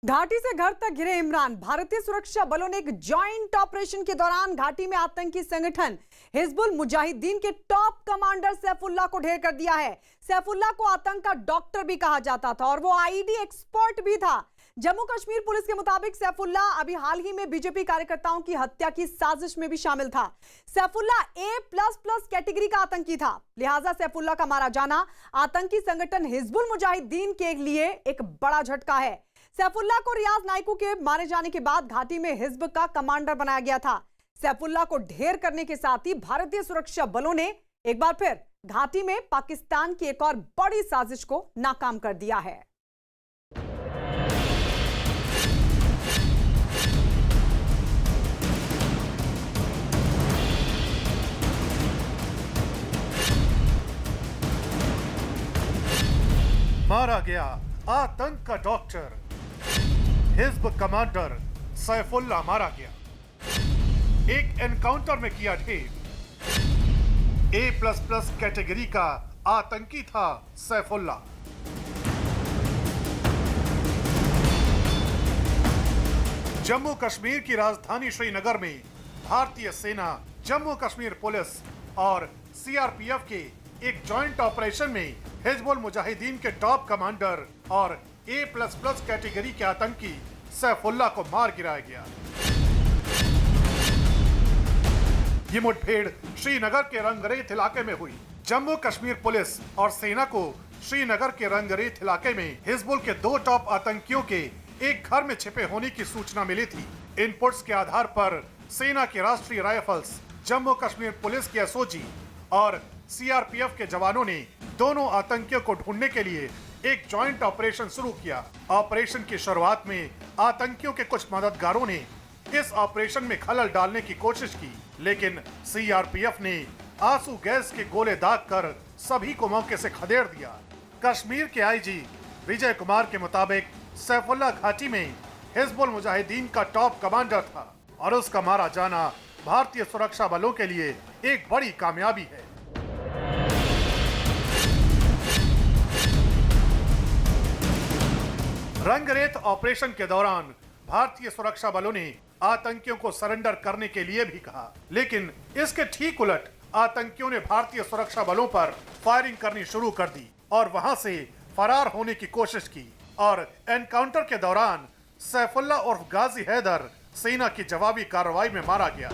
घाटी से घर तक घिरे इमरान। भारतीय सुरक्षा बलों ने एक जॉइंट ऑपरेशन के दौरान घाटी में आतंकी संगठन हिजबुल मुजाहिदीन के टॉप कमांडर सैफुल्लाह को ढेर कर दिया है। सैफुल्लाह को आतंक का डॉक्टर भी कहा जाता था और वो आईडी एक्सपर्ट भी था। जम्मू कश्मीर पुलिस के मुताबिक सैफुल्लाह अभी हाल ही में बीजेपी कार्यकर्ताओं की हत्या की साजिश में भी शामिल था। सैफुल्लाह A++ कैटेगरी का आतंकी था, लिहाजा सैफुल्लाह का मारा जाना आतंकी संगठन हिजबुल मुजाहिदीन के लिए एक बड़ा झटका है। सैफुल्लाह को रियाज नाइकू के मारे जाने के बाद घाटी में हिजब का कमांडर बनाया गया था। सैफुल्लाह को ढेर करने के साथ ही भारतीय सुरक्षा बलों ने एक बार फिर घाटी में पाकिस्तान की एक और बड़ी साजिश को नाकाम कर दिया है। मारा गया आतंक का डॉक्टर, हिजब कमांडर सैफुल्लाह मारा गया। एक एनकाउंटर में किया ढेर। A++ कैटेगरी का आतंकी था सैफुल्लाह। जम्मू कश्मीर की राजधानी श्रीनगर में भारतीय सेना, जम्मू कश्मीर पुलिस और CRPF के एक जॉइंट ऑपरेशन में हिजबुल मुजाहिदीन के टॉप कमांडर और A++ कैटेगरी के आतंकी सैफुल्लाह को मार गिराया गया। ये मुठभेड़ श्रीनगर के रंगरेथ इलाके में हुई। जम्मू कश्मीर पुलिस और सेना को श्रीनगर के रंगरेथ इलाके में हिजबुल के 2 टॉप आतंकियों के एक घर में छिपे होने की सूचना मिली थी। इनपुट्स के आधार पर सेना की राष्ट्रीय राइफल्स, जम्मू कश्मीर पुलिस के SOG और CRPF के जवानों ने दोनों आतंकियों को ढूंढने के लिए एक जॉइंट ऑपरेशन शुरू किया। ऑपरेशन की शुरुआत में आतंकियों के कुछ मददगारों ने इस ऑपरेशन में खलल डालने की कोशिश की, लेकिन CRPF ने आंसू गैस के गोले दागकर सभी को मौके से खदेड़ दिया। कश्मीर के IG विजय कुमार के मुताबिक सैफुल्लाह घाटी में हिजबुल मुजाहिदीन का टॉप कमांडर था और उसका मारा जाना भारतीय सुरक्षा बलों के लिए एक बड़ी कामयाबी है। रंगरेथ ऑपरेशन के दौरान भारतीय सुरक्षा बलों ने आतंकियों को सरेंडर करने के लिए भी कहा, लेकिन इसके ठीक उलट आतंकियों ने भारतीय सुरक्षा बलों पर फायरिंग करनी शुरू कर दी और वहां से फरार होने की कोशिश की। और एनकाउंटर के दौरान सैफुल्लाह उर्फ गाजी हैदर सेना की जवाबी कार्रवाई में मारा गया।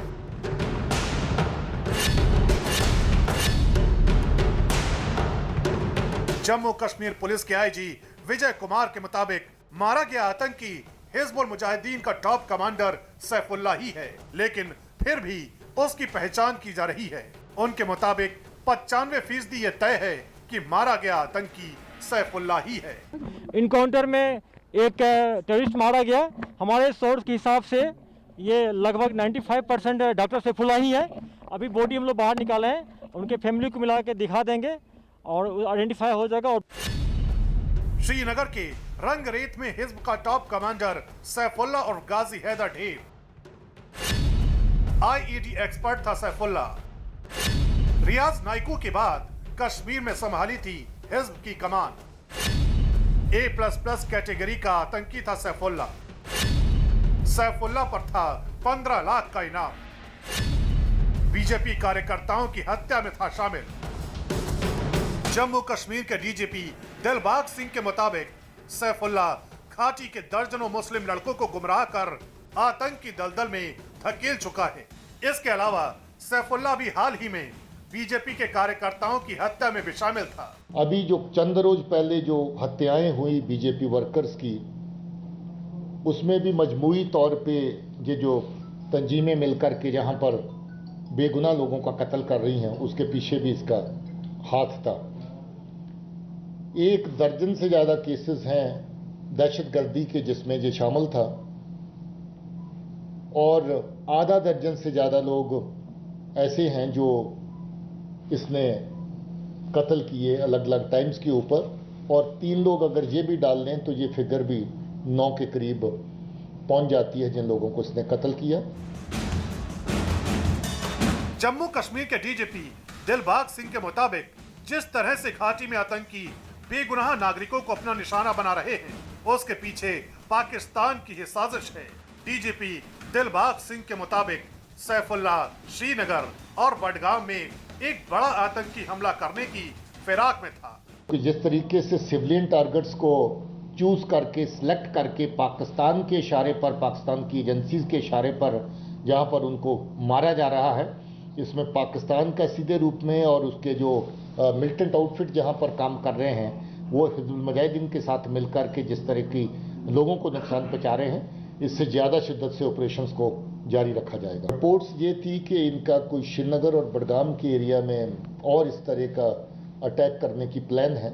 जम्मू कश्मीर पुलिस के IG विजय कुमार के मुताबिक मारा गया आतंकी हिजबुल मुजाहिदीन का टॉप कमांडर सैफुल्लाह ही है, लेकिन फिर भी उसकी पहचान की जा रही है। उनके मुताबिक 95% ये तय है कि मारा गया आतंकी सैफुल्लाह ही है। इनकाउंटर में एक टेररिस्ट मारा गया। हमारे सोर्स के हिसाब से ये लगभग 95% डॉक्टर सैफुल्लाह ही है। अभी बॉडी हम लोग बाहर निकाले हैं, उनके फैमिली को मिला के दिखा देंगे और आइडेंटिफाई हो जाएगा। श्रीनगर के रंगरेथ में हिजब का टॉप कमांडर सैफुल्लाह और गाजी हैदर ढेर। IED एक्सपर्ट था सैफुल्लाह। रियाज नाइकू के बाद कश्मीर में संभाली थी हिजब की कमान। A++ कैटेगरी का आतंकी था सैफुल्लाह। सैफुल्लाह पर था 15 लाख का इनाम। बीजेपी कार्यकर्ताओं की हत्या में था शामिल। जम्मू कश्मीर के DGP दिलबाग सिंह के मुताबिक सैफुल्लाह घाटी के दर्जनों मुस्लिम लड़कों को गुमराह कर आतंक की दलदल में धकेल चुका है। इसके अलावा सैफुल्लाह भी हाल ही में बीजेपी के कार्यकर्ताओं की हत्या में भी शामिल था। अभी जो चंद रोज पहले जो हत्याएं हुई बीजेपी वर्कर्स की, उसमें भी मजमूई तौर पे ये जो तंजीमें मिलकर के जहां पर बेगुनाह लोगों का कत्ल कर रही हैं, उसके पीछे भी इसका हाथ था। 1 दर्जन से ज्यादा केसेस हैं दहशतगर्दी के जिसमें ये शामिल था और आधा दर्जन से ज्यादा लोग ऐसे हैं जो इसने कत्ल किए अलग अलग टाइम्स के ऊपर, और 3 लोग अगर ये भी डाल लें तो ये फिगर भी 9 के करीब पहुंच जाती है जिन लोगों को इसने कत्ल किया। जम्मू कश्मीर के DGP दिलबाग सिंह के मुताबिक जिस तरह से घाटी में आतंकी बेगुनाह नागरिकों को अपना निशाना बना रहे हैं, उसके पीछे पाकिस्तान की ही साजिश है। डीजीपी दिलबाग सिंह के मुताबिक सैफुल्ला श्रीनगर और बडगाम में एक बड़ा आतंकी हमला करने की फिराक में था। जिस तरीके से सिविलियन टारगेट्स को चूज करके सिलेक्ट करके पाकिस्तान के इशारे पर, पाकिस्तान की एजेंसीज के इशारे पर जहां पर उनको मारा जा रहा है, इसमें पाकिस्तान का सीधे रूप में और उसके जो मिलिटेंट आउटफिट जहां पर काम कर रहे हैं वो हिजबुल मुजाहिदीन के साथ मिलकर के जिस तरह की लोगों को नुकसान पहुंचा रहे हैं, इससे ज़्यादा शिद्दत से ऑपरेशंस को जारी रखा जाएगा। रिपोर्ट्स ये थी कि इनका कोई श्रीनगर और बडगाम के एरिया में और इस तरह का अटैक करने की प्लान है।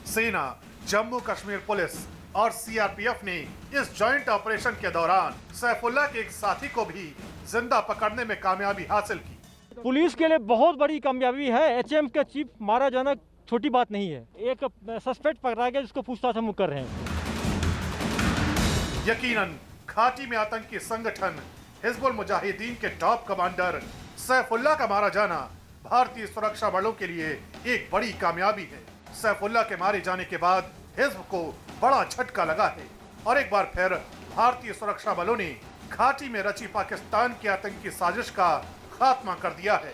सेना, जम्मू कश्मीर पुलिस और सीआरपीएफ ने इस जॉइंट ऑपरेशन के दौरान सैफुल्ला के एक साथी को भी जिंदा पकड़ने में कामयाबी हासिल की। पुलिस के लिए बहुत बड़ी कामयाबी है। एचएम का चीफ मारा जाना छोटी बात नहीं है। एक सस्पेक्ट पकड़ा गया जिसको पूछताछ हम कर रहे हैं। यकीनन घाटी में आतंकी संगठन हिजबुल मुजाहिदीन के टॉप कमांडर सैफुल्ला का मारा जाना भारतीय सुरक्षा बलों के लिए एक बड़ी कामयाबी है। सैफुल्ला के मारे जाने के बाद हिजब को बड़ा झटका लगा है और एक बार फिर भारतीय सुरक्षा बलों ने घाटी में रची पाकिस्तान की आतंकी साजिश का खात्मा कर दिया है।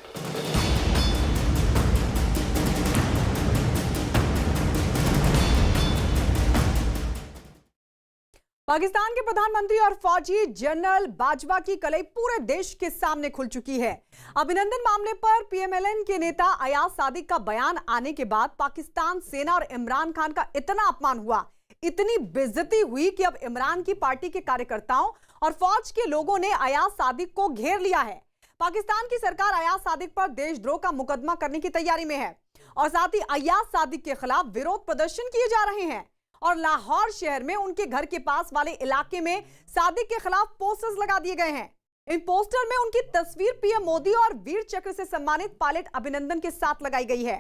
पाकिस्तान के प्रधानमंत्री और फौजी जनरल बाजवा की कलई पूरे देश के सामने खुल चुकी है। अभिनंदन मामले पर पीएमएलएन के नेता अयाज सादिक का बयान आने के बाद पाकिस्तान सेना और इमरान खान का इतना अपमान हुआ, इतनी बेइज्जती हुई कि अब इमरान की पार्टी के कार्यकर्ताओं और फौज के लोगों ने अयाज सादिक को घेर लिया है। पाकिस्तान की सरकार अयाज सादिक पर देशद्रोह का मुकदमा करने की तैयारी में है और साथ ही अयाज सादिक के खिलाफ विरोध प्रदर्शन किए जा रहे हैं और लाहौर शहर में उनके घर के पास वाले इलाके में सादिक के खिलाफ पोस्टर्स लगा दिए गए हैं। इन पोस्टर में उनकी तस्वीर पीएम मोदी और वीर चक्र से सम्मानित पायलट अभिनंदन के साथ लगाई गई है।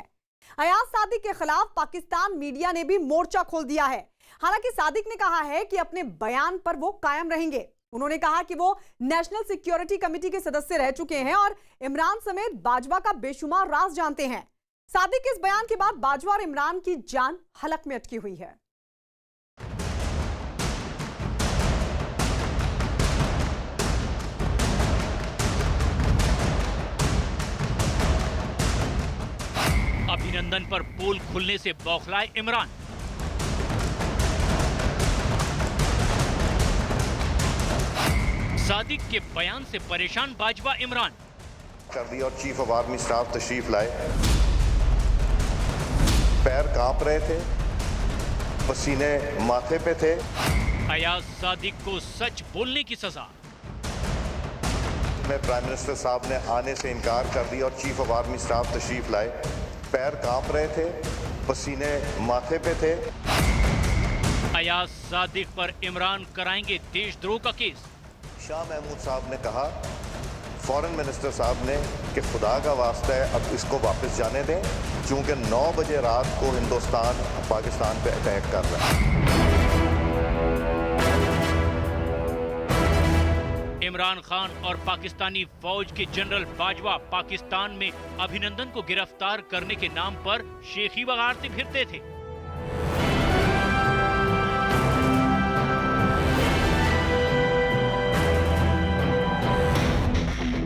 अयाज सादिक के खिलाफ पाकिस्तान मीडिया ने भी मोर्चा खोल दिया है। हालांकि सादिक ने कहा है कि अपने बयान पर वो कायम रहेंगे। उन्होंने कहा कि वो नेशनल सिक्योरिटी कमेटी के सदस्य रह चुके हैं और इमरान समेत बाजवा का बेशुमार राज जानते हैं। सादिक के इस बयान के बाद बाजवा और इमरान की जान हलक में अटकी हुई है। अभिनंदन पर पोल खुलने से बौखलाए इमरान। सादिक के बयान से परेशान बाजवा इमरान। कर दी और चीफ ऑफ आर्मी स्टाफ तशरीफ लाए। पैर कांप रहे थे, पसीने माथे पे थे। अयाज सादिक को सच बोलने की सजा। मैं प्राइम मिनिस्टर साहब ने आने से इनकार कर दी और चीफ ऑफ आर्मी स्टाफ तशरीफ लाए। पैर कांप रहे थे, पसीने माथे पे थे। अयाज सादिक पर इमरान कराएंगे देशद्रोह का केस। शाह महमूद साहब ने कहा, फॉरेन मिनिस्टर साहब ने, कि खुदा का वास्ता है अब इसको वापस जाने दें, क्योंकि 9 बजे रात को हिंदुस्तान पाकिस्तान पे अटैक कर रहा है। इमरान खान और पाकिस्तानी फौज के जनरल बाजवा पाकिस्तान में अभिनंदन को गिरफ्तार करने के नाम पर शेखी बगाड़ते फिरते थे।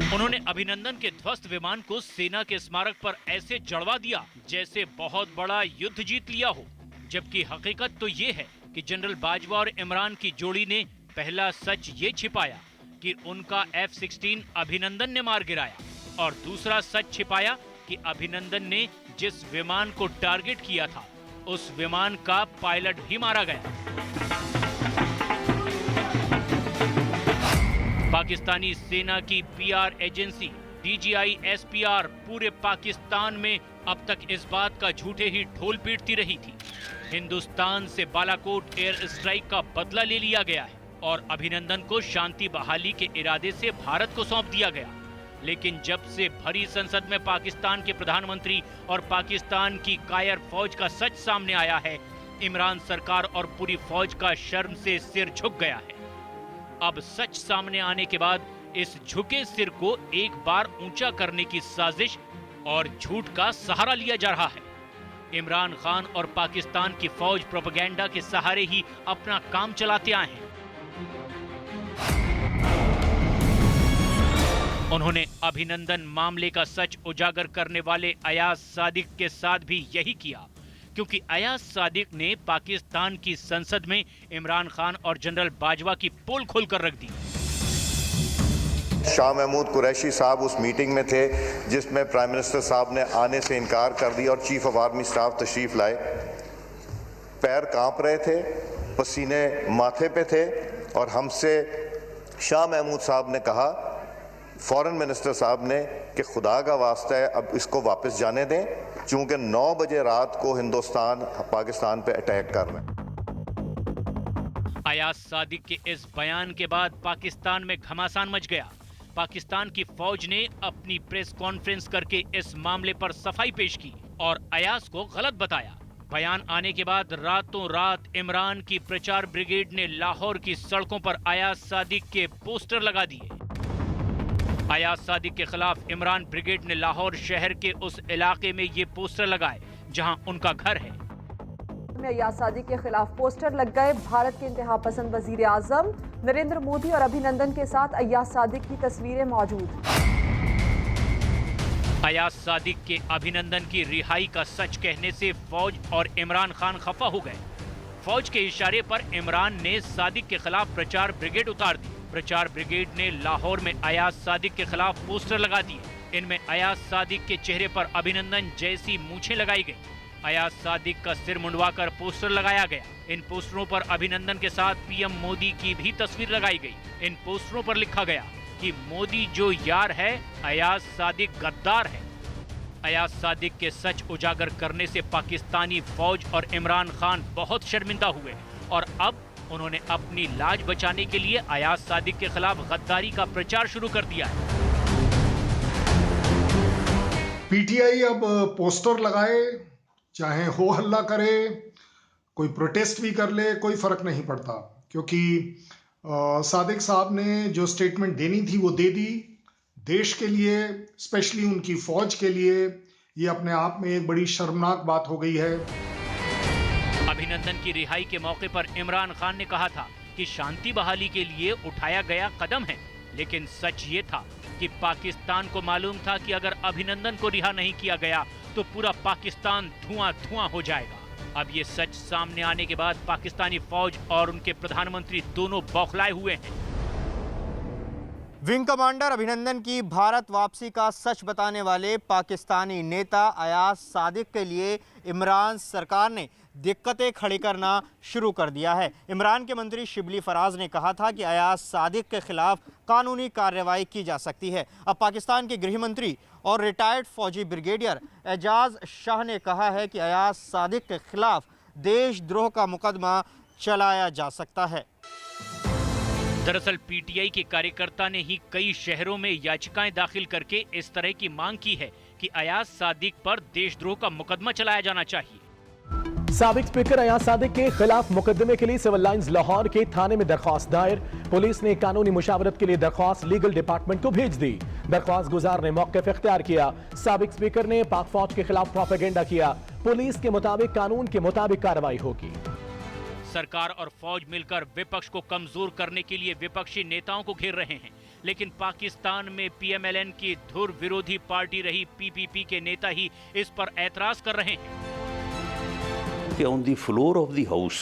उन्होंने अभिनंदन के ध्वस्त विमान को सेना के स्मारक पर ऐसे जड़वा दिया जैसे बहुत बड़ा युद्ध जीत लिया हो, जबकि हकीकत तो ये है कि जनरल बाजवा और इमरान की जोड़ी ने पहला सच ये छिपाया कि उनका F-16 अभिनंदन ने मार गिराया और दूसरा सच छिपाया कि अभिनंदन ने जिस विमान को टारगेट किया था उस विमान का पायलट भी मारा गया। पाकिस्तानी सेना की PR एजेंसी DGI SPR पूरे पाकिस्तान में अब तक इस बात का झूठे ही ढोल पीटती रही थी। हिंदुस्तान से बालाकोट एयर स्ट्राइक का बदला ले लिया गया है और अभिनंदन को शांति बहाली के इरादे से भारत को सौंप दिया गया। लेकिन जब से भरी संसद में पाकिस्तान के प्रधानमंत्री और पाकिस्तान की कायर फौज का सच सामने आया है, इमरान सरकार और पूरी फौज का शर्म से सिर झुक गया है। अब सच सामने आने के बाद इस झुके सिर को एक बार ऊंचा करने की साजिश और झूठ का सहारा लिया जा रहा है। इमरान खान और पाकिस्तान की फौज प्रोपेगेंडा के सहारे ही अपना काम चलाते आए हैं। उन्होंने अभिनंदन मामले का सच उजागर करने वाले अयाज सादिक के साथ भी यही किया, क्योंकि अयाज सादिक ने पाकिस्तान की संसद में इमरान खान और जनरल बाजवा की पोल खोलकर रख दी। शाह महमूद कुरैशी साहब उस मीटिंग में थे जिसमें प्राइम मिनिस्टर साहब ने आने से इनकार कर दिया और चीफ ऑफ आर्मी स्टाफ तशरीफ लाए। पैर कांप रहे थे, पसीने माथे पे थे और हमसे शाह महमूद साहब ने कहा, फॉरेन मिनिस्टर साहब ने, कि खुदा का वास्ता है अब इसको वापस जाने दें, चूंकि 9 बजे रात को हिंदुस्तान पाकिस्तान पे अटैक कर रहे हैं। अयाज सादिक के इस बयान के बाद पाकिस्तान में घमासान मच गया। पाकिस्तान की फौज ने अपनी प्रेस कॉन्फ्रेंस करके इस मामले पर सफाई पेश की और अयाज को गलत बताया। बयान आने के बाद रातों रात इमरान की प्रचार ब्रिगेड ने लाहौर की सड़कों पर अयाज सादिक के पोस्टर लगा दिए। अयाज सादिक के खिलाफ इमरान ब्रिगेड ने लाहौर शहर के उस इलाके में ये पोस्टर लगाए जहां उनका घर है। अयाज सादिक के खिलाफ पोस्टर लग गए। भारत के इंतहा पसंद वजीर आजम नरेंद्र मोदी और अभिनंदन के साथ अयाज सादिक की तस्वीरें मौजूद। अयाज सादिक के अभिनंदन की रिहाई का सच कहने से फौज और इमरान खान खफा हो गए। फौज के इशारे पर इमरान ने सादिक के खिलाफ प्रचार ब्रिगेड उतार दी। प्रचार ब्रिगेड ने लाहौर में अयाज सादिक के खिलाफ पोस्टर लगा दिए। इनमें अयाज सादिक के चेहरे पर अभिनंदन जैसी मूछें लगाई गई। अयाज सादिक का सिर मुंडवाकर पोस्टर लगाया गया। इन पोस्टरों पर अभिनंदन के साथ पीएम मोदी की भी तस्वीर लगाई गई। इन पोस्टरों पर लिखा गया कि मोदी जो यार है, अयाज सादिक गद्दार है। अयाज सादिक के सच उजागर करने से पाकिस्तानी फौज और इमरान खान बहुत शर्मिंदा हुए और अब उन्होंने अपनी लाज बचाने के लिए अयाज सादिक के खिलाफ गद्दारी का प्रचार शुरू कर दिया है। पीटीआई अब पोस्टर लगाए, चाहे हो हल्ला करे, कोई प्रोटेस्ट भी कर ले, कोई फर्क नहीं पड़ता, क्योंकि सादिक साहब ने जो स्टेटमेंट देनी थी वो दे दी। देश के लिए, स्पेशली उनकी फौज के लिए, ये अपने आप में एक बड़ी शर्मनाक बात हो गई है। अभिनंदन की रिहाई के मौके पर इमरान खान ने कहा था कि शांति बहाली के लिए उठाया गया कदम है, लेकिन सच ये था कि पाकिस्तान को मालूम था कि अगर अभिनंदन को रिहा नहीं किया गया तो पूरा पाकिस्तान धुआं धुआं हो जाएगा। अब ये सच सामने आने के बाद पाकिस्तानी फौज और उनके प्रधानमंत्री दोनों बौखलाए हुए हैं। विंग कमांडर अभिनंदन की भारत वापसी का सच बताने वाले पाकिस्तानी नेता अयाज सादिक के लिए इमरान सरकार ने दिक्कतें खड़ी करना शुरू कर दिया है। इमरान के मंत्री शिबली फराज ने कहा था कि अयाज सादिक के खिलाफ कानूनी कार्रवाई की जा सकती है। अब पाकिस्तान के गृह मंत्री और रिटायर्ड फौजी ब्रिगेडियर एजाज शाह ने कहा है कि अयाज सादिक के खिलाफ देशद्रोह का मुकदमा चलाया जा सकता है। दरअसल पीटीआई के कार्यकर्ता ने ही कई शहरों में याचिकाएं दाखिल करके इस तरह की मांग की है कि अयाज सादिक पर देशद्रोह का मुकदमा चलाया जाना चाहिए। साबिक स्पीकर अयाज सादिक के खिलाफ मुकदमे के लिए सिविल लाइंस लाहौर के थाने में दरख्वास्त दायर। पुलिस ने कानूनी मुशावरत के लिए दरख्वास्त लीगल डिपार्टमेंट को भेज दी। दरख्वास्त गुजार ने मौक़िफ़ इख्तियार किया। साबिक स्पीकर ने पाक फौज के खिलाफ प्रोपेगेंडा किया। पुलिस के मुताबिक कानून के मुताबिक कार्रवाई होगी। सरकार और फौज मिलकर विपक्ष को कमजोर करने के लिए विपक्षी नेताओं को घेर रहे हैं, लेकिन पाकिस्तान में पीएमएलएन की धुर विरोधी पार्टी रही पीपीपी के नेता ही इस पर ऐतराज कर रहे हैं। On the floor of the house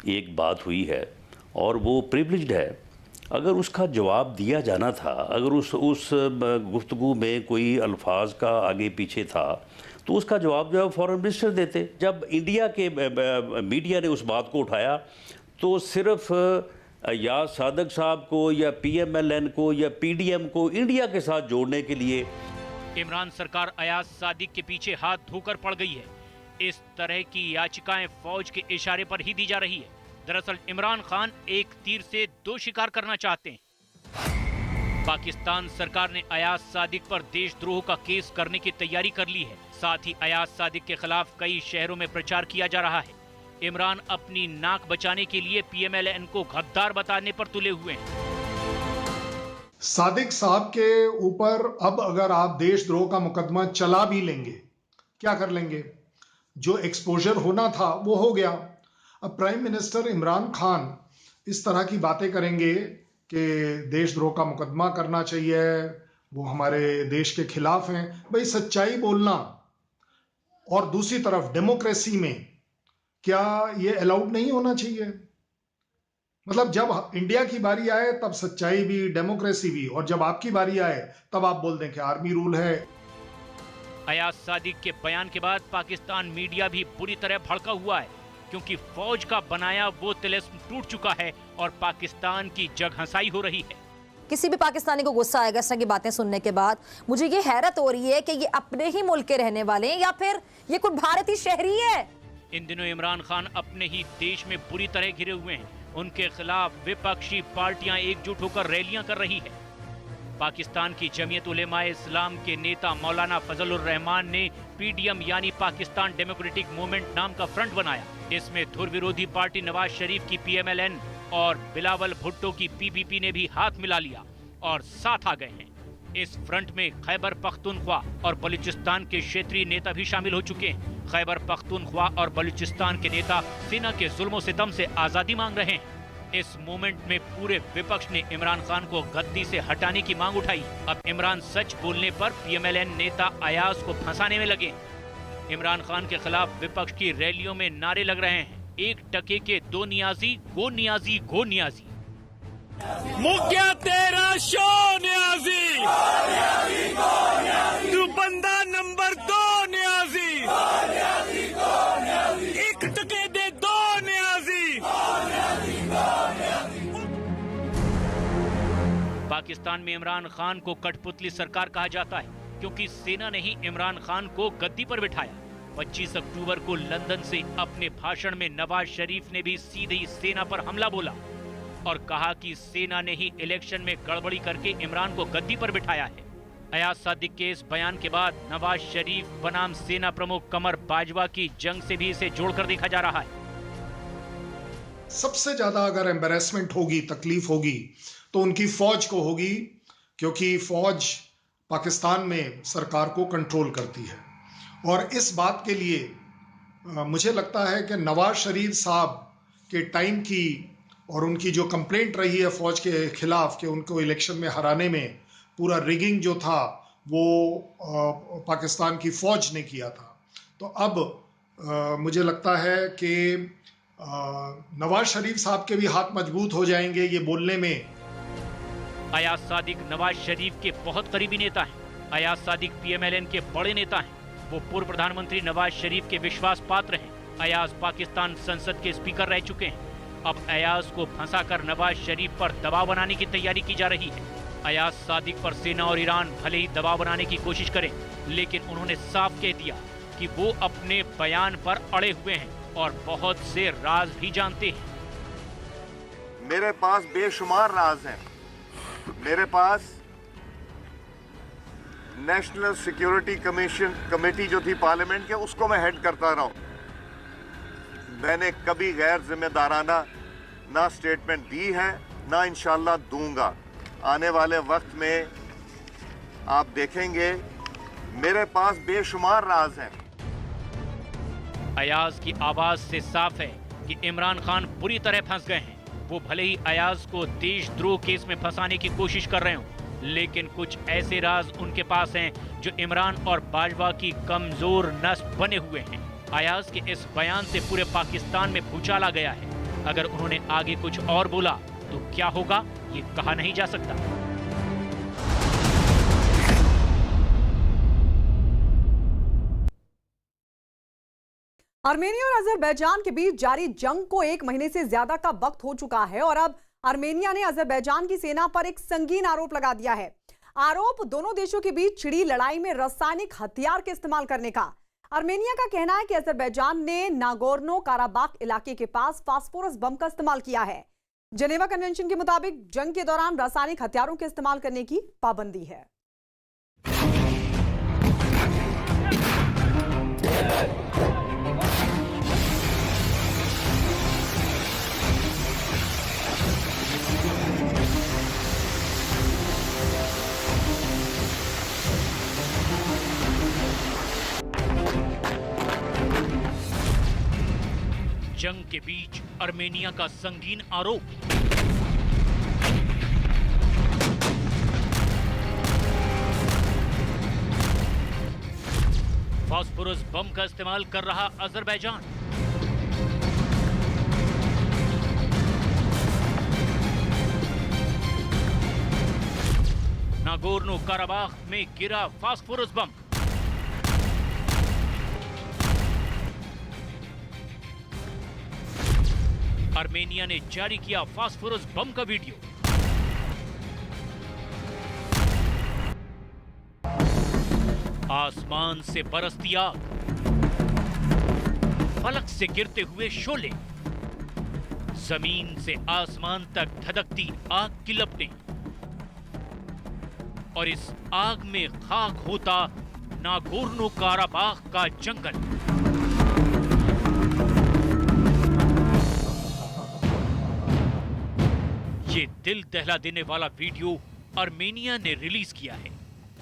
एक बात हुई है और वो प्रिविलेज्ड है। अगर उसका जवाब दिया जाना था, अगर उस गुफ्तगू में कोई अल्फाज का आगे पीछे था तो उसका जवाब जो है फॉरेन मिनिस्टर देते। जब इंडिया के मीडिया ने उस बात को उठाया तो सिर्फ अयाज सादिक साहब को या पीएमएलएन को या पीडीएम को इंडिया के साथ जोड़ने के लिए इमरान सरकार अयाज सादिक के पीछे हाथ धोकर पड़ गई है। इस तरह की याचिकाएं फौज के इशारे पर ही दी जा रही है। दरअसल इमरान खान एक तीर से दो शिकार करना चाहते हैं। पाकिस्तान सरकार ने अयाज सादिक पर देशद्रोह का केस करने की तैयारी कर ली है। साथ ही अयाज सादिक के खिलाफ कई शहरों में प्रचार किया जा रहा है। इमरान अपनी नाक बचाने के लिए पीएमएलएन को गद्दार बताने पर तुले हुए हैं। सादिक साहब के ऊपर अब अगर आप देशद्रोह का मुकदमा चला भी लेंगे, क्या कर लेंगे? जो एक्सपोजर होना था वो हो गया। अब प्राइम मिनिस्टर इमरान खान इस तरह की बातें करेंगे कि देशद्रोह का मुकदमा करना चाहिए, वो हमारे देश के खिलाफ हैं। भाई सच्चाई बोलना और दूसरी तरफ डेमोक्रेसी में क्या ये अलाउड नहीं होना चाहिए? मतलब जब इंडिया की बारी आए तब सच्चाई भी, डेमोक्रेसी भी, और जब आपकी बारी आए तब आप बोल दें कि आर्मी रूल है। अयाज सादिक के बयान के बाद पाकिस्तान मीडिया भी बुरी तरह भड़का हुआ है, क्योंकि फौज का बनाया वो तिलिस्म टूट चुका है और पाकिस्तान की जगहंसाई हो रही है। किसी भी पाकिस्तानी को गुस्सा आएगा इस तरह की बातें सुनने के बाद। मुझे ये हैरत हो रही है कि ये अपने ही मुल्क के रहने वाले हैं या फिर ये कोई भारतीय शहरी है। इन दिनों इमरान खान अपने ही देश में बुरी तरह घिरे हुए हैं। उनके खिलाफ विपक्षी पार्टियां एकजुट होकर रैलियां कर रही है। पाकिस्तान की जमीयत उलेमाए इस्लाम के नेता मौलाना फजलुर रहमान ने पीडीएम यानी पाकिस्तान डेमोक्रेटिक मूवमेंट नाम का फ्रंट बनाया। इसमें धुर विरोधी पार्टी नवाज शरीफ की पीएमएलएन और बिलावल भुट्टो की पीपीपी ने भी हाथ मिला लिया और साथ आ गए हैं। इस फ्रंट में खैबर पख्तूनख्वा और बलूचिस्तान के क्षेत्रीय नेता भी शामिल हो चुके हैं। खैबर पख्तूनख्वा और बलूचिस्तान के नेता सेना के जुल्मों सितम से आजादी मांग रहे हैं। इस मूवमेंट में पूरे विपक्ष ने इमरान खान को गद्दी से हटाने की मांग उठाई। अब इमरान सच बोलने पर पीएमएलएन नेता अयाज को फंसाने में लगे। इमरान खान के खिलाफ विपक्ष की रैलियों में नारे लग रहे हैं, 1 टके के 2 नियाजी, गो नियाजी, गो नियाजी। मुक्या तेरा शो नियाजी, तू बंदा नंबर 2 नियाजी, 1 टके दे 2 नियाजी। पाकिस्तान में इमरान खान को कठपुतली सरकार कहा जाता है, क्योंकि सेना ने ही इमरान खान को गद्दी पर बिठाया। 25 अक्टूबर को लंदन से अपने भाषण में नवाज शरीफ ने भी सीधे ही सेना पर हमला बोला और कहा कि सेना ने ही इलेक्शन में गड़बड़ी करके इमरान को गद्दी पर बिठाया है। अयाज सादिक के इस बयान के बाद नवाज शरीफ बनाम सेना प्रमुख कमर बाजवा की जंग से भी इसे जोड़कर देखा जा रहा है। सबसे ज्यादा अगर एम्बेरसमेंट होगी, तकलीफ होगी तो उनकी फौज को होगी, क्योंकि फौज पाकिस्तान में सरकार को कंट्रोल करती है। और इस बात के लिए मुझे लगता है कि नवाज शरीफ साहब के टाइम की और उनकी जो कंप्लेंट रही है फौज के खिलाफ कि उनको इलेक्शन में हराने में पूरा रिगिंग जो था वो पाकिस्तान की फौज ने किया था। तो अब मुझे लगता है कि नवाज शरीफ साहब के भी हाथ मजबूत हो जाएंगे ये बोलने में। अयाज सादिक नवाज शरीफ के बहुत करीबी नेता हैं। अयाज सादिक पीएमएलएन के बड़े नेता हैं। वो पूर्व प्रधानमंत्री नवाज शरीफ के विश्वास पात्र हैं। अयाज पाकिस्तान संसद के स्पीकर रह चुके हैं। अब अयाज को फंसाकर नवाज शरीफ पर दबाव बनाने की तैयारी की जा रही है। अयाज सादिक पर सेना और ईरान भले ही दबाव बनाने की कोशिश करें, लेकिन उन्होंने साफ कह दिया कि वो अपने बयान पर अड़े हुए हैं और बहुत से राज भी जानते हैं। मेरे पास बेशुमार राज हैं। मेरे पास नेशनल सिक्योरिटी कमेटी जो थी पार्लियामेंट के, उसको मैं हेड करता रहा हूं। मैंने कभी गैर जिम्मेदाराना ना स्टेटमेंट दी है, ना इंशाल्लाह दूंगा। आने वाले वक्त में आप देखेंगे मेरे पास बेशुमार राज हैं। अयाज की आवाज से साफ है कि इमरान खान बुरी तरह फंस गए हैं। वो भले ही अयाज को देशद्रोह केस में फंसाने की कोशिश कर रहे हों, लेकिन कुछ ऐसे राज उनके पास हैं जो इमरान और बाजवा की कमजोर नस्ब बने हुए हैं। अयाज के इस बयान से पूरे पाकिस्तान में भूचाल आ गया है। अगर उन्होंने आगे कुछ और बोला तो क्या होगा ये कहा नहीं जा सकता। आर्मेनिया और अजरबैजान के बीच जारी जंग को 1 महीने से ज्यादा का वक्त हो चुका है और अब आर्मेनिया ने अजरबैजान की सेना पर एक संगीन आरोप लगा दिया है। आरोप दोनों देशों के बीच छिड़ी लड़ाई में रासायनिक हथियार के इस्तेमाल करने का। आर्मेनिया का कहना है कि अजरबैजान ने नागोर्नो काराबाख इलाके के पास फास्फोरस बम का इस्तेमाल किया है। जेनेवा कन्वेंशन के मुताबिक जंग के दौरान रासायनिक हथियारों के इस्तेमाल करने की पाबंदी है। जंग के बीच अर्मेनिया का संगीन आरोप। फास्फोरस बम का इस्तेमाल कर रहा अजरबैजान। नागोर्नो काराबाख में गिरा फास्फोरस बम। आर्मेनिया ने जारी किया फास्फोरस बम का वीडियो। आसमान से बरसती आग, फलक से गिरते हुए शोले, जमीन से आसमान तक धधकती आग की लपटें, और इस आग में खाक होता नागोर्नो काराबाख का जंगल। ये दिल दहला देने वाला वीडियो आर्मेनिया ने रिलीज किया है।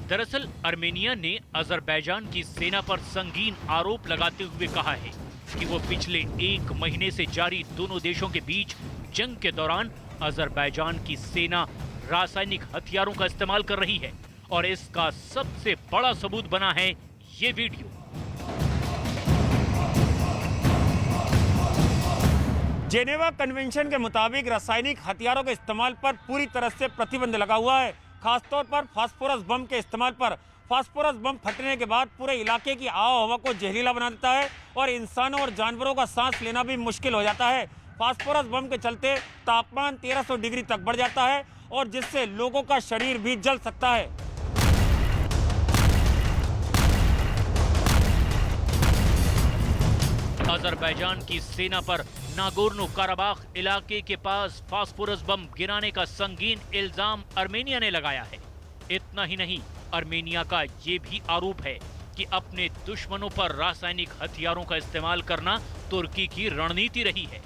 दरअसल आर्मेनिया ने अजरबैजान की सेना पर संगीन आरोप लगाते हुए कहा है कि वो पिछले 1 महीने से जारी दोनों देशों के बीच जंग के दौरान अजरबैजान की सेना रासायनिक हथियारों का इस्तेमाल कर रही है, और इसका सबसे बड़ा सबूत बना है ये वीडियो। जेनेवा कन्वेंशन के मुताबिक रासायनिक हथियारों के इस्तेमाल पर पूरी तरह से प्रतिबंध लगा हुआ है, खासतौर पर फास्फोरस बम के इस्तेमाल पर। फास्फोरस बम फटने के बाद पूरे इलाके की आबो हवा को जहरीला बना देता है और इंसानों और जानवरों का सांस लेना भी मुश्किल हो जाता है। फास्फोरस बम के चलते तापमान 1300 डिग्री तक बढ़ जाता है और जिससे लोगों का शरीर भी जल सकता है। अजरबैजान की सेना पर नागोर्नो काराबाख इलाके के पास फास्फोरस बम गिराने का संगीन इल्जाम आर्मेनिया ने लगाया है। इतना ही नहीं, आर्मेनिया का ये भी आरोप है कि अपने दुश्मनों पर रासायनिक हथियारों का इस्तेमाल करना तुर्की की रणनीति रही है,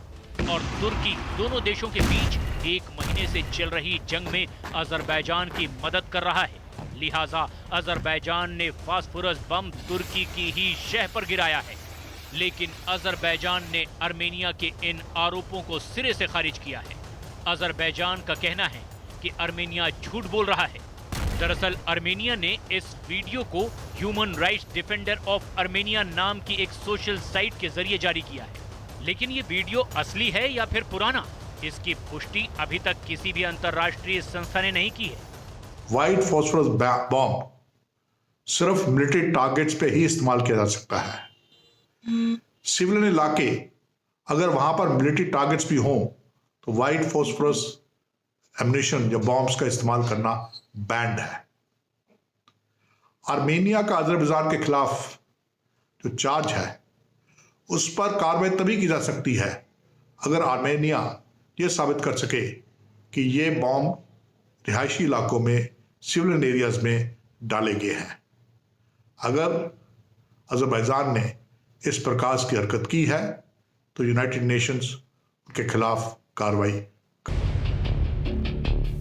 और तुर्की दोनों देशों के बीच 1 महीने से चल रही जंग में अजरबैजान की मदद कर रहा है। लिहाजा अजरबैजान ने फास्फोरस बम तुर्की की ही शह पर गिराया है। लेकिन अजरबैजान ने आर्मेनिया के इन आरोपों को सिरे से खारिज किया है। अजरबैजान का कहना है कि आर्मेनिया झूठ बोल रहा है। दरअसल आर्मेनिया ने इस वीडियो को human rights defender of Armenia नाम की एक सोशल साइट के जरिए जारी किया है। लेकिन ये वीडियो असली है या फिर पुराना, इसकी पुष्टि अभी तक किसी भी अंतर्राष्ट्रीय संस्था ने नहीं की है। व्हाइट फॉस्फोरस बम सिर्फ मिलिट्री टारगेट्स पे ही इस्तेमाल किया जा सकता है। सिविलियन इलाके अगर वहां पर मिलिट्री टारगेट्स भी हों तो व्हाइट फॉस्फोरस एम्यूनिशन या बॉम्ब्स का इस्तेमाल करना बैंड है। आर्मेनिया का अजरबैजान के खिलाफ जो चार्ज है उस पर कार्रवाई तभी की जा सकती है अगर आर्मेनिया ये साबित कर सके कि ये बॉम्ब रिहायशी इलाकों में सिविलियन एरियाज में डाले गए हैं। अगर अजरबैजान ने इस प्रकार की हरकत की है तो यूनाइटेड नेशंस उनके खिलाफ कार्रवाई।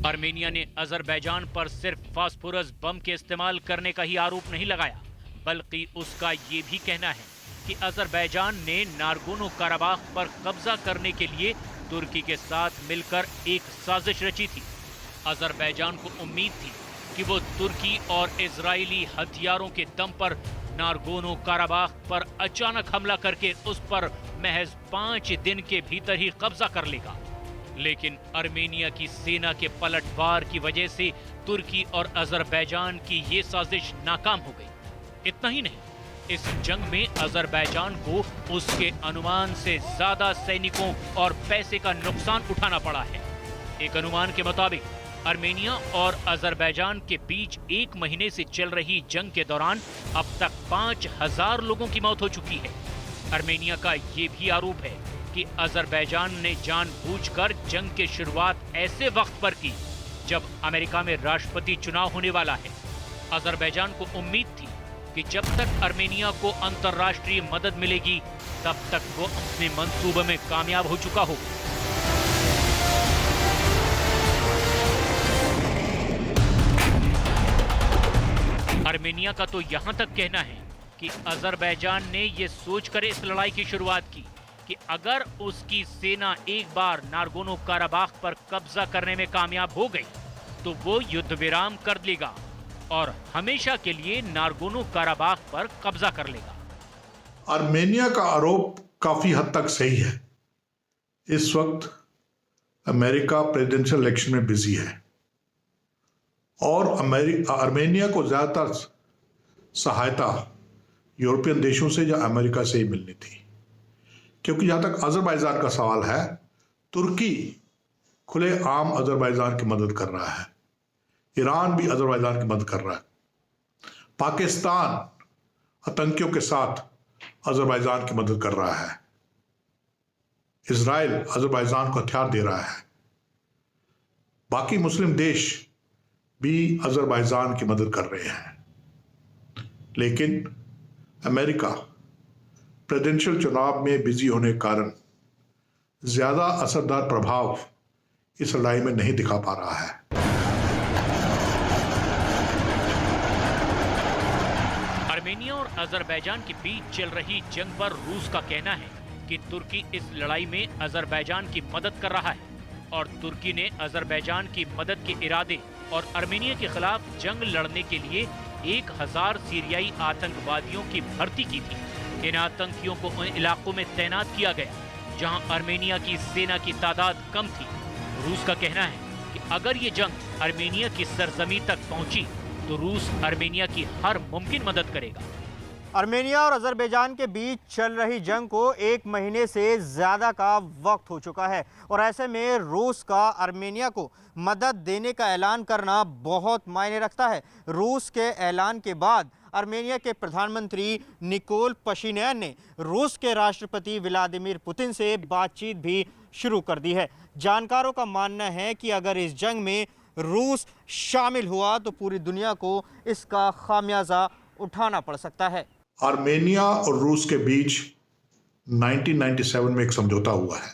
आर्मेनिया ने अजरबैजान पर सिर्फ फास्फोरस बम के इस्तेमाल करने का ही आरोप नहीं लगाया, बल्कि उसका ये भी कहना है कि अजरबैजान ने नागोर्नो काराबाख पर कब्जा करने के लिए तुर्की के साथ मिलकर एक साजिश रची थी। अजरबैजान को उम्मीद थी कि वो तुर्की और इजरायली हथियारों के दम पर नागोर्नो काराबाख पर अचानक हमला करके उस पर महज 5 दिन के भीतर ही कब्जा कर लेगा। लेकिन आर्मेनिया की सेना के पलटवार की वजह से तुर्की और अजरबैजान की ये साजिश नाकाम हो गई। इतना ही नहीं, इस जंग में अजरबैजान को उसके अनुमान से ज्यादा सैनिकों और पैसे का नुकसान उठाना पड़ा है। एक अनुमान के मुताबिक आर्मेनिया और अजरबैजान के बीच 1 महीने से चल रही जंग के दौरान अब तक 5000 लोगों की मौत हो चुकी है। आर्मेनिया का ये भी आरोप है कि अजरबैजान ने जानबूझकर जंग की शुरुआत ऐसे वक्त पर की जब अमेरिका में राष्ट्रपति चुनाव होने वाला है। अजरबैजान को उम्मीद थी कि जब तक आर्मेनिया को अंतर्राष्ट्रीय मदद मिलेगी तब तक वो अपने मंसूबे में कामयाब हो चुका हो। आर्मेनिया का तो यहां तक कहना है कि अजरबैजान ने ये सोचकर इस लड़ाई की शुरुआत की कि अगर उसकी सेना एक बार नारगोनो काराबाख पर कब्जा करने में कामयाब हो गई तो वो युद्ध विराम कर लेगा और हमेशा के लिए नारगोनो काराबाख पर कब्जा कर लेगा। आर्मेनिया का आरोप काफी हद तक सही है। इस वक्त अमेरिका प्रेसिडेंशियल इलेक्शन में बिजी है और आर्मेनिया को ज्यादातर सहायता यूरोपियन देशों से या अमेरिका से ही मिलनी थी, क्योंकि जहां तक अजरबैजान का सवाल है, तुर्की खुलेआम अजरबैजान की मदद कर रहा है, ईरान भी अजरबैजान की मदद कर रहा है, पाकिस्तान आतंकियों के साथ अजरबैजान की मदद कर रहा है, इजराइल अजरबैजान को हथियार दे रहा है, बाकी मुस्लिम देश भी अजरबैजान की मदद कर रहे हैं। लेकिन अमेरिका प्रेसिडेंशियल चुनाव में बिजी होने के कारण ज्यादा असरदार प्रभाव इस लड़ाई में नहीं दिखा पा रहा है। आर्मेनिया और अजरबैजान के बीच चल रही जंग पर रूस का कहना है कि तुर्की इस लड़ाई में अजरबैजान की मदद कर रहा है और तुर्की ने अजरबैजान की मदद के इरादे और आर्मेनिया के खिलाफ जंग लड़ने के लिए 1000 सीरियाई आतंकवादियों की भर्ती की थी। इन आतंकियों को उन इलाकों में तैनात किया गया जहां आर्मेनिया की सेना की तादाद कम थी। रूस का कहना है कि अगर ये जंग आर्मेनिया की सरजमी तक पहुंची तो रूस आर्मेनिया की हर मुमकिन मदद करेगा। आर्मेनिया और अजरबैजान के बीच चल रही जंग को 1 महीने से ज़्यादा का वक्त हो चुका है और ऐसे में रूस का आर्मेनिया को मदद देने का ऐलान करना बहुत मायने रखता है। रूस के ऐलान के बाद आर्मेनिया के प्रधानमंत्री निकोल पशिन्यान ने रूस के राष्ट्रपति व्लादिमीर पुतिन से बातचीत भी शुरू कर दी है। जानकारों का मानना है कि अगर इस जंग में रूस शामिल हुआ तो पूरी दुनिया को इसका खामियाजा उठाना पड़ सकता है। आर्मेनिया और रूस के बीच 1997 में एक समझौता हुआ है।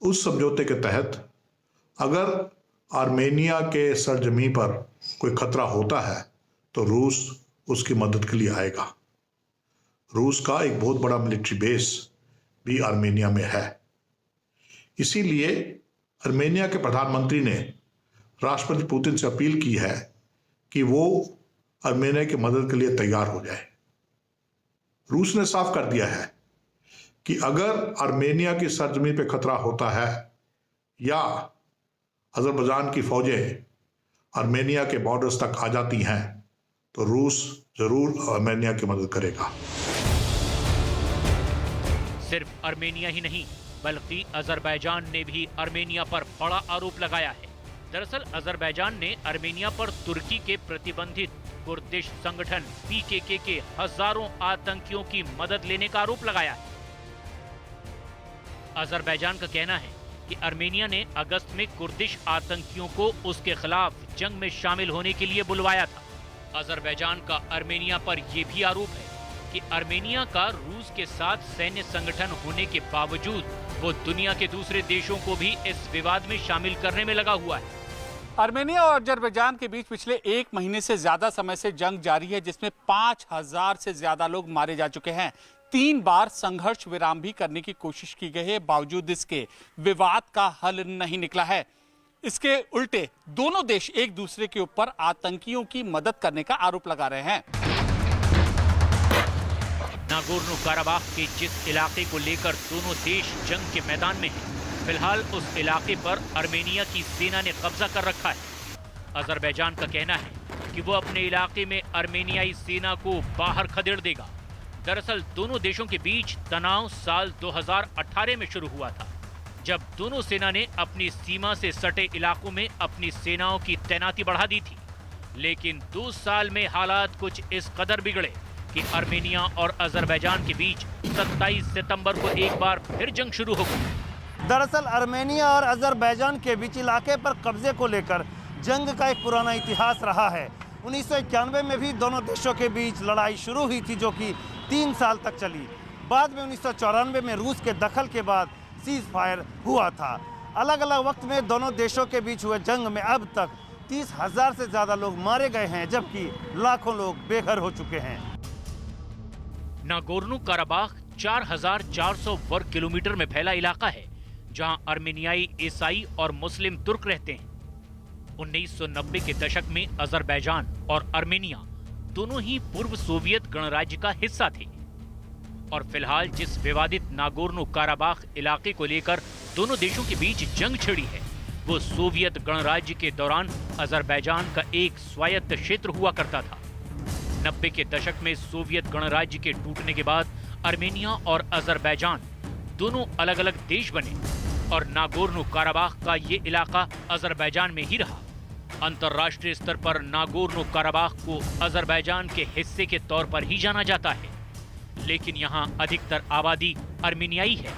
उस समझौते के तहत अगर आर्मेनिया के सरजमी पर कोई खतरा होता है तो रूस उसकी मदद के लिए आएगा। रूस का एक बहुत बड़ा मिलिट्री बेस भी आर्मेनिया में है। इसीलिए आर्मेनिया के प्रधानमंत्री ने राष्ट्रपति पुतिन से अपील की है कि वो आर्मेनिया की मदद के लिए तैयार हो जाए। रूस ने साफ कर दिया है कि अगर आर्मेनिया की सरजमी पे खतरा होता है या अजरबैजान की फौजें आर्मेनिया के बॉर्डर्स तक आ जाती हैं तो रूस जरूर आर्मेनिया की मदद करेगा। सिर्फ आर्मेनिया ही नहीं बल्कि अजरबैजान ने भी आर्मेनिया पर बड़ा आरोप लगाया है। दरअसल अजरबैजान ने आर्मेनिया पर तुर्की के प्रतिबंधित कुर्दिश संगठन पीकेके के हजारों आतंकियों की मदद लेने का आरोप लगाया है। अजरबैजान का कहना है कि आर्मेनिया ने अगस्त में कुर्दिश आतंकियों को उसके खिलाफ जंग में शामिल होने के लिए बुलवाया था। अजरबैजान का आर्मेनिया पर यह भी आरोप है कि आर्मेनिया का रूस के साथ सैन्य संगठन होने के बावजूद वो दुनिया के दूसरे देशों को भी इस विवाद में शामिल करने में लगा हुआ है। आर्मेनिया और अजरबैजान के बीच पिछले 1 महीने से ज्यादा समय से जंग जारी है, जिसमें 5000 से ज्यादा लोग मारे जा चुके हैं। 3 बार संघर्ष विराम भी करने की कोशिश की गई है, बावजूद इसके विवाद का हल नहीं निकला है। इसके उल्टे दोनों देश एक दूसरे के ऊपर आतंकियों की मदद करने का आरोप लगा रहे हैं। नागोर्नो काराबाख के जिस इलाके को लेकर दोनों देश जंग के मैदान में हैं, फिलहाल उस इलाके पर आर्मेनिया की सेना ने कब्जा कर रखा है। अजरबैजान का कहना है कि वो अपने इलाके में आर्मेनियाई सेना को बाहर खदेड़ देगा। दरअसल दोनों देशों के बीच तनाव साल 2018 में शुरू हुआ था, जब दोनों सेना ने अपनी सीमा से सटे इलाकों में अपनी सेनाओं की तैनाती बढ़ा दी थी। लेकिन 2 साल में हालात कुछ इस कदर बिगड़े कि आर्मेनिया और अजरबैजान के बीच 27 सितंबर को एक बार फिर जंग शुरू हो गई। दरअसल आर्मेनिया और अजरबैजान के बीच इलाके पर कब्जे को लेकर जंग का एक पुराना इतिहास रहा है। 1991 में भी दोनों देशों के बीच लड़ाई शुरू हुई थी, जो कि 3 साल तक चली। बाद में 1994 में रूस के दखल के बाद सीज फायर हुआ था। अलग अलग वक्त में दोनों देशों के बीच हुए जंग में अब तक 30,000 से ज़्यादा लोग मारे गए हैं, जबकि लाखों लोग बेघर हो चुके हैं। नागोर्नो काराबाख 4,400 वर्ग किलोमीटर में फैला इलाका है, जहां अर्मेनियाई, ईसाई और मुस्लिम तुर्क रहते हैं। 1990 के दशक में अजरबैजान और अर्मेनिया दोनों ही पूर्व सोवियत गणराज्य का हिस्सा थे और फिलहाल जिस विवादित नागोर्नो काराबाख इलाके को लेकर दोनों देशों के बीच जंग छिड़ी है, वो सोवियत गणराज्य के दौरान अजरबैजान का एक स्वायत्त क्षेत्र हुआ करता था। 90 के दशक में सोवियत गणराज्य के टूटने के बाद अर्मेनिया और अजरबैजान दोनों अलग अलग देश बने और नागोर्नो काराबाख का ये इलाका अजरबैजान में ही रहा। अंतर्राष्ट्रीय स्तर पर नागोर्नो काराबाख को अजरबैजान के हिस्से के तौर पर ही जाना जाता है, लेकिन यहाँ अधिकतर आबादी अर्मेनियाई है,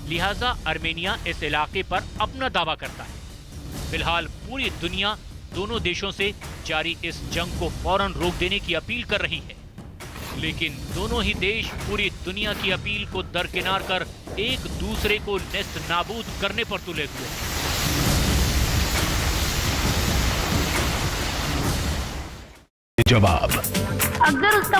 लिहाजा अर्मेनिया इस इलाके पर अपना दावा करता है। फिलहाल पूरी दुनिया दोनों देशों से जारी इस जंग को फौरन रोक देने की अपील कर रही है, लेकिन दोनों ही देश पूरी दुनिया की अपील को दरकिनार कर एक दूसरे को नेस्त नाबूद करने पर तुले हुए हैं। जवाब अगर उसका